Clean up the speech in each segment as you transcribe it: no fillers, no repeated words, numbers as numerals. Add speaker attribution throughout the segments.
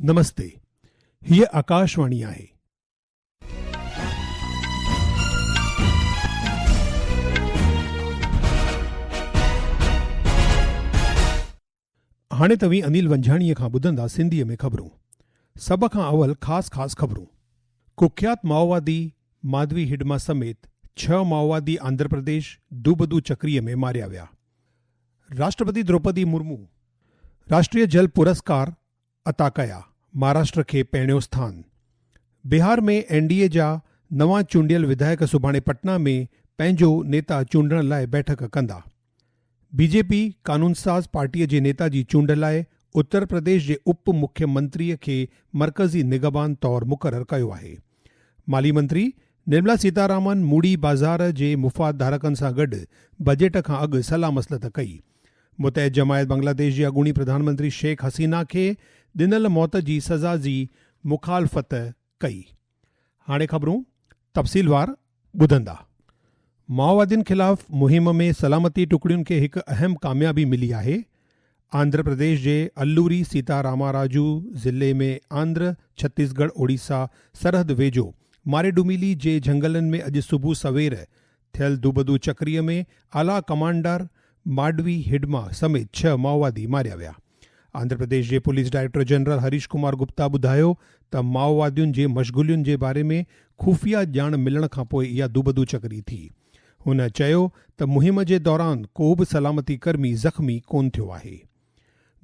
Speaker 1: नमस्ते, हीअ आकाशवाणी आहे। हाणे तव्हीं अनिल वंझाणीअ खां ॿुधंदा सिंधीअ में ख़बरूं। सभ खां अवल ख़ासि ख़बरूं। कुख्यात माओवादी माधवी हिडमा समेत 6 माओवादी आंध्र प्रदेश दूबदू चक्रीअ में मारिया विया। राष्ट्रपति द्रौपदी मुर्मू राष्ट्रीय जल पुरस्कार अता कया, महाराष्ट्र खे पहिरियों स्थान। बिहार में एनडीए जा नवां चूंडियल विधायक सुभाणे पटना में पंहिंजो नेता चूंडण लाइ बैठक कंदा। बीजेपी कानूनसाज़ पार्टीअ जे नेता जी चूंड लाइ उत्तर प्रदेश जे उप मुख्यमंत्रीअ खे मर्कज़ी निगहबान तौरु मुक़ररु कयो आहे। माली मंत्री निर्मला सीतारामन मूड़ी बाज़ार जे मुफ़ाद धारकनि सां गॾु बजट खां अॻु सलाह मसलत कई। मुतहद जमायत बांग्लादेश जी अॻूणी प्रधानमंत्री शेख हसीना खे ॾिनल मौत जी सज़ा जी मुखालफ़त कई। हाणे ख़बरूं तफ़सीलवार ॿुधंदा। माओवादियुनि ख़िलाफ़ मुहिम में सलामती टुकड़ियुनि खे हिकु अहम कामयाबी मिली आहे। आंध्र प्रदेश जे अल्लूरी सीतारामाराजू ज़िले में आंध्र छत्तीसगढ़ ओडिशा सरहद वेझो मारेडुमिली जे झंगलनि में अॼु सुबुह सवेर थियल दूबदू चक्रीअ में आला कमांडर माडवी हिडमा समेत 6 माओवादी मारिया विया। आंध्र प्रदेश जे police director general Harish Kumar Gupta ॿुधायो त माओवादियुनि जे मशगूलियुनि जे बारे में खुफ़िया ॼाण मिलण खां पोइ इहा दूबदू चकरी थी। हुन चयो त मुहिम जे दौरान को बि सलामती कर्मी ज़ख़्मी कोन थियो आहे।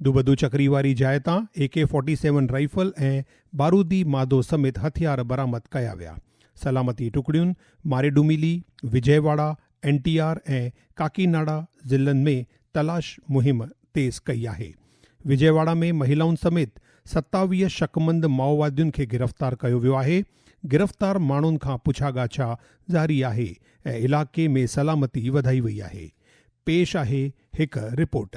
Speaker 1: दूबदू चकरी वारी जाइ तां AK-47 राइफल ऐं बारूदी मादो समेत हथियार बरामद कया विया। सलामती टुकड़ियुनि मारेडुमिली, विजयवाड़ा, NTR ऐं काकीनाडा ज़िलनि में तलाश मुहिम तेज़ कई आहे। विजयवाड़ा में महिलाउनि समेत 27 शकमंद माओवादियुनि खे गिरफ़्तार कयो वियो आहे। गिरफ़्तार माण्हुनि खां पुछागाछा जारी आहे ऐं इलाक़े में सलामती वधाई वई आहे। पेश आहे हिकु रिपोर्ट।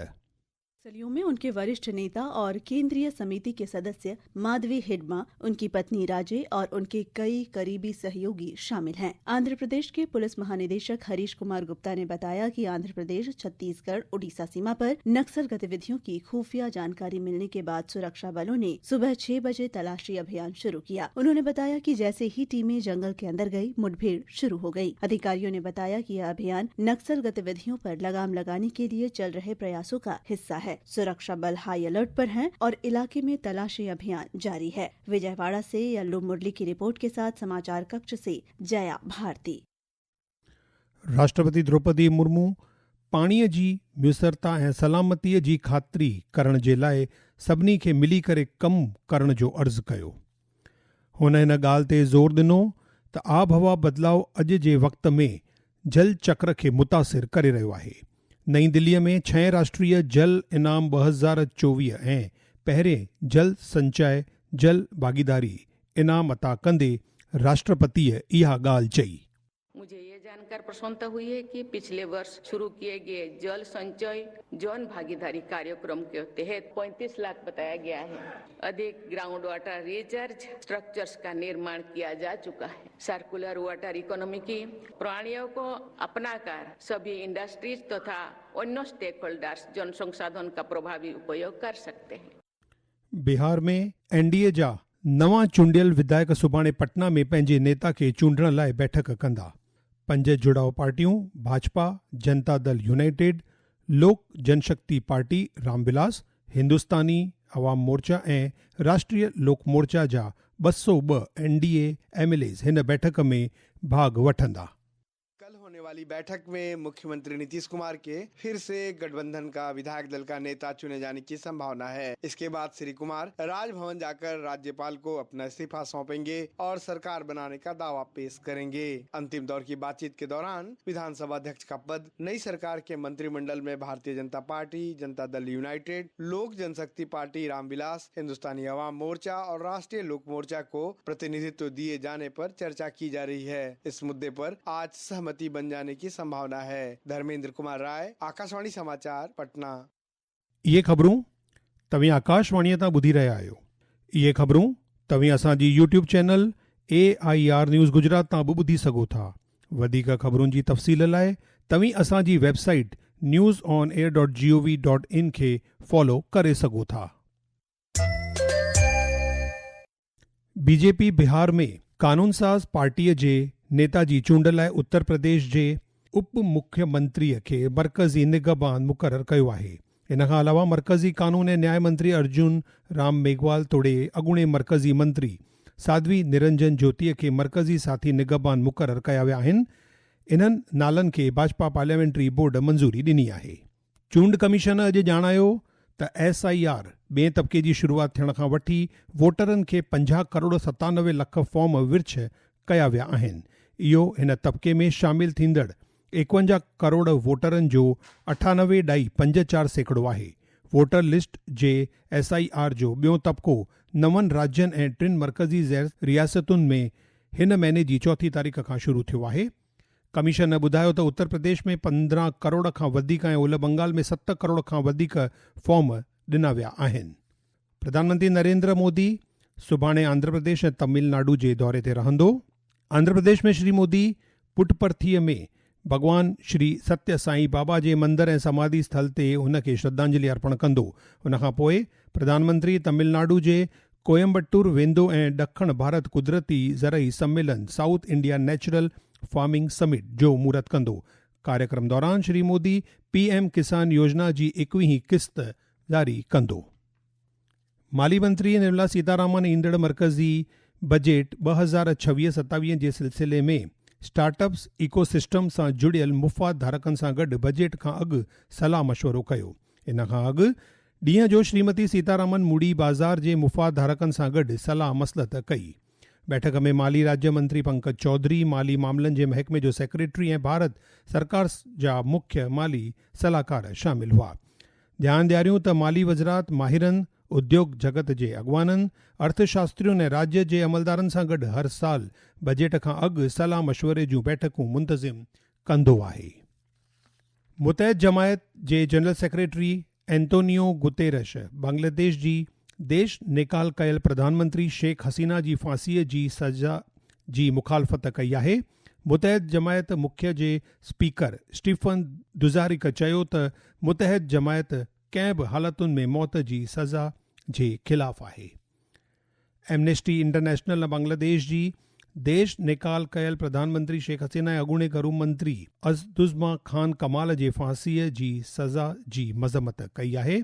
Speaker 2: नक्सलियों में उनके वरिष्ठ नेता और केंद्रीय समिति के सदस्य माधवी हिडमा, उनकी पत्नी राजे और उनके कई करीबी सहयोगी शामिल हैं। आंध्र प्रदेश के पुलिस महानिदेशक हरीश कुमार गुप्ता ने बताया कि आंध्र प्रदेश छत्तीसगढ़ ओडिशा सीमा पर नक्सल गतिविधियों की खुफिया जानकारी मिलने के बाद सुरक्षा बलों ने सुबह 6 बजे तलाशी अभियान शुरू किया। उन्होंने बताया कि जैसे ही टीमें जंगल के अंदर गई, मुठभेड़ शुरू हो गई। अधिकारियों ने बताया कि यह अभियान नक्सल गतिविधियों पर लगाम लगाने के लिए चल रहे प्रयासों का हिस्सा है। सुरक्षा बल हाई अलर्ट पर हैं और इलाके में तलाशी अभियान जारी है। विजयवाड़ा से यल्लू मुरली की रिपोर्ट के साथ समाचार कक्ष से जया भारती।
Speaker 1: राष्ट्रपति द्रौपदी मुर्मू पाणीअ जी मुयसरता ऐं सलामतीअ जी ख़ातिरी करण जे लाइ सभिनी खे मिली करे कमु करण जो अर्ज़ु कयो। हुन हिन ॻाल्हि ते ज़ोर ॾिनो त आबहवा बदिलाव अॼु जे वक़्त में जल चक्र खे मुतासिर करे रहियो आहे। नई दिल्लीअ में 6 राष्ट्रीय जल इनाम 2024 ऐं पहिरें जल संचय जल भागीदारी इनाम अता कंदे राष्ट्रपतिअ इहा ॻाल्हि चई।
Speaker 3: मुझे ये जानकर प्रसन्नता हुई है कि पिछले वर्ष शुरू किए गए जल संचय जन भागीदारी कार्यक्रम के तहत 35 लाख बताया गया है। अधिक ग्राउंड वाटर रिचार्ज स्ट्रक्चर्स का निर्माण किया जा चुका है। सर्कुलर वाटर इकोनॉमी की प्रणालियों को अपनाकर सभी इंडस्ट्रीज तथा अन्य स्टेक होल्डर्स जन संसाधन का प्रभावी उपयोग कर सकते हैं।
Speaker 1: बिहार में एनडीए जा नवां चूंडियल विधायक सुभाणे पटना में पंहिंजे नेता खे चूंडण लाइ बैठक कंदा। 5 जुड़ाव पार्टियूं भाजपा, जनता दल यूनाइटेड, लोक जनशक्ति पार्टी रामविलास, हिंदुस्तानी अवाम मोर्चा ऐं राष्ट्रीय लोक मोर्चा जा 202 एनडीए एमएलएज़ हिन बैठक में भाग वठंदा।
Speaker 4: कल होने वाली बैठक में मुख्यमंत्री नीतीश कुमार के फिर से गठबंधन का विधायक दल का नेता चुने जाने की संभावना है। इसके बाद श्री कुमार राजभवन जाकर राज्यपाल को अपना इस्तीफा सौंपेंगे और सरकार बनाने का दावा पेश करेंगे। अंतिम दौर की बातचीत के दौरान विधानसभा अध्यक्ष का पद नई सरकार के मंत्रिमंडल में भारतीय जनता पार्टी, जनता दल यूनाइटेड, लोक जनशक्ति पार्टी रामविलास, हिंदुस्तानी अवाम मोर्चा और राष्ट्रीय लोक मोर्चा को प्रतिनिधित्व दिए जाने पर चर्चा की जा रही है। इस मुद्दे पर आज सहमति बन जाने की संभावना है। धर्मेंद्र कुमार राय, आकाशवाणी समाचार, पटना।
Speaker 1: ये खबरूं तव्हीं आकाशवाणीअ तां ॿुधी रहिया आहियो। इहे ख़बरूं तव्हीं असांजी YouTube channel AIR news Gujarat तां बि ॿुधी सघो था। वधीक ख़बरुनि जी तफ़सील लाइ तव्हीं असांजी वेबसाइट newsonair.gov.in खे फॉलो करे सघो था। बीजेपी बिहार में कानून साज़ पार्टीअ जे नेता जी चूंड लाइ उत्तर प्रदेश जे उप मुख्यमंत्रीअ खे मरकज़ी निगहबान मुक़ररु कयो आहे। इन खां अलावा मरकज़ी कानून ऐं न्याय मंत्री अर्जुन राम मेघवाल तोड़े अॻूणे मरकज़ी मंत्री साध्वी निरंजन ज्योतिअ खे मरकज़ी साथी निगहबान मुक़ररु कया विया आहिनि। इन्हनि नालनि खे भाजपा पार्लियामेंट्री बोर्ड मंज़ूरी ॾिनी आहे। चूंड कमीशन अॼु ॼाणायो त SIR ॿिएं तबिके जी शुरूआति थियण खां वठी वोटरनि खे 50 करोड़ 97 लख फॉर्म विर्छ कया विया आहिनि। इहो हिन तबिके में शामिल थींदड़ 51 करोड़ वोटरनि जो 98.54% आहे। वोटर लिस्ट जे SIR जो ॿियों तबिको 9 राज्यनि ऐं 3 मरकज़ी ज़ैर रियासतुनि में हिन महीने जी 4 तारीख़ खां शुरू थियो आहे। कमीशन ॿुधायो त उत्तर प्रदेश में 15 करोड़ खां वधीक ऐं ओलह बंगाल में 7 करोड़ खां वधीक फॉर्म ॾिना विया आहिनि। प्रधानमंत्री नरेंद्र मोदी सुभाणे आंध्र प्रदेश ऐं तमिलनाडु जे दौरे ते रहंदो। आंध्र प्रदेश में श्री मोदी पुटपर्थीअ में भॻवान श्री सत्य साईं बाबा जे मंदर ऐं समाधि स्थल ते हुनखे श्रद्धांजलि अर्पण कंदो। उनखां पोइ प्रधानमंत्री तमिलनाडु जे कोयम्बटूर वेंदो ऐं ॾखण भारत कुदरती ज़रई सम्मेलन south India natural farming summit जो मूरत कंदो। कार्यक्रम दौरान श्री मोदी PM किसान योजना जी 21वीं किस्त जारी कंदो। माली मंत्री निर्मला सीतारामन ईंदड़ मरकज़ी बजट 2026-27 जे सिलसिले में स्टार्टअप्स इकोसिस्टम सां जुड़ियल मुफ़ाद धारकनि सां गॾु बजट खां अॻु सलाह मशवरो कयो। इन खां अॻु ॾींहं जो श्रीमती सीतारामन मूड़ी बाज़ार जे मुफ़ाद धारकनि सां गॾु सलाह मसलत कई। बैठक में माली राज्य मंत्री पंकज चौधरी, माली मामलनि जे महकमे जो सेक्रेटरी ऐं भारत सरकार जा मुख्य माली सलाहकार शामिल हुआ। ध्यान ॾियारियूं त माली वज़रात माहिरनि, उद्योग जगत जे अॻवाननि, अर्थशास्त्रियुनि ऐं राज्य जे अमलदारनि सां गॾु हर साल बजट खां अॻु सलाह मशवरे जूं बैठकूं मुंतज़िम कंदो आहे। मुतहद जमायत जे general secretary Antonio Guterres Bangladesh जी देश निकाल कयल प्रधानमंत्री शेख हसीना जी फांसीअ जी सज़ा जी मुखालफ़त कई आहे। मुतहद जमायत मुख्य जे स्पीकर स्टीफन दुज़ारिक चयो त मुतहद जमायत कंहिं बि हालतुनि में मौत जी सज़ा जे ख़िलाफ़ आहे। एमनेस्टी इंटरनेशनल बांग्लादेश जी देश निकाल कयल प्रधानमंत्री शेख हसीना ऐं अॻूणे घरू मंत्री अज़दुज़्मा खान कमाल जे फांसीअ जी सज़ा जी मज़म्मत कई आहे।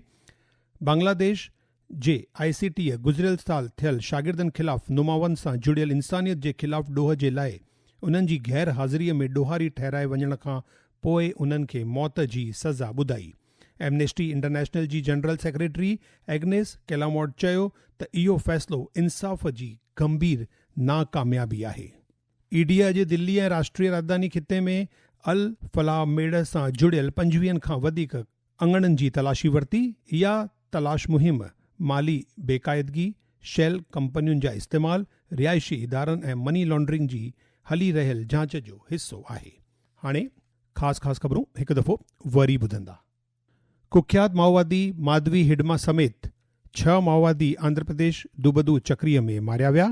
Speaker 1: बांग्लादेश जे ICT गुज़िरियल साल थियल शागिर्दनि ख़िलाफ़ नुमावन सां जुड़ियल इंसानियत जे ख़िलाफ़ ॾोह जे लाइ उन्हनि जी गैर हाज़िरीअ में ॾोहारी ठहिराए वञण खां पोइ उन्हनि खे मौत जी सज़ा ॿुधाई। एमनेस्टी इंटरनेशनल जी जनरल सेक्रेटरी एग्नेस कैलामोट चयो त इहो फ़ैसिलो इंसाफ़ जी गंभीर नाकामयाबी आहे। ED अॼु दिल्ली ऐं राष्ट्रीय राजधानी खिते में अल फलाह मेड़ सां जुड़ियल 25 खां वधीक अंगणनि जी तलाशी वरिती। इहा तलाश मुहिम माली बेक़ाइदगी, शेल कंपनियुनि जा इस्तेमालु, रिहाइशी इदारनि ऐं मनी लॉन्ड्रिंग जी हली रहियल जांच जो हिसो आहे। हाणे ख़ासि ख़बरूं हिकु दफ़ो वरी ॿुधंदा। कुख्यात माओवादी माधवी हिडमा समेत 6 माओवादी आंध्र प्रदेश दुबदू चक्रीअ में मारिया विया।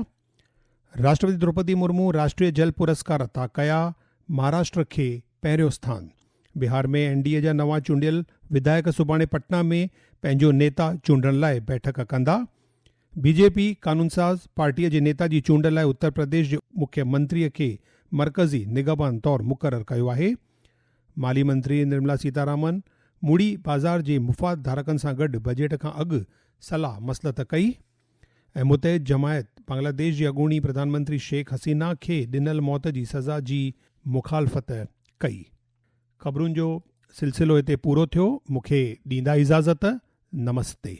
Speaker 1: राष्ट्रपति द्रौपदी मुर्मू राष्ट्रीय जल पुरस्कार अता कया। महाराष्ट्र खे पहिरियों स्थान। बिहार में NDA जा नवां चूंडियल विधायक सुभाणे पटना में पंहिंजो नेता चूंडण लाइ बैठक कंदा। BJP कानून साज़ पार्टीअ जे नेता जी चूंड लाइ उत्तर प्रदेश जे मुख्यमंत्रीअ खे मरकज़ी निगहबान तौरु मुक़ररु कयो आहे। माली मंत्री निर्मला सीतारामन मूड़ी बाज़ार जे मुफ़ाद धारकनि सां गॾु बजट खां अॻु सलाह मसलत कई ऐं मुतहद जमायत बांग्लादेश जी अॻूणी प्रधानमंत्री शेख हसीना खे ॾिनल मौत जी सज़ा जी मुखालफ़त कई। ख़बरुनि जो सिलसिलो हिते पूरो थियो। मूंखे ॾींदा इजाज़त। नमस्ते।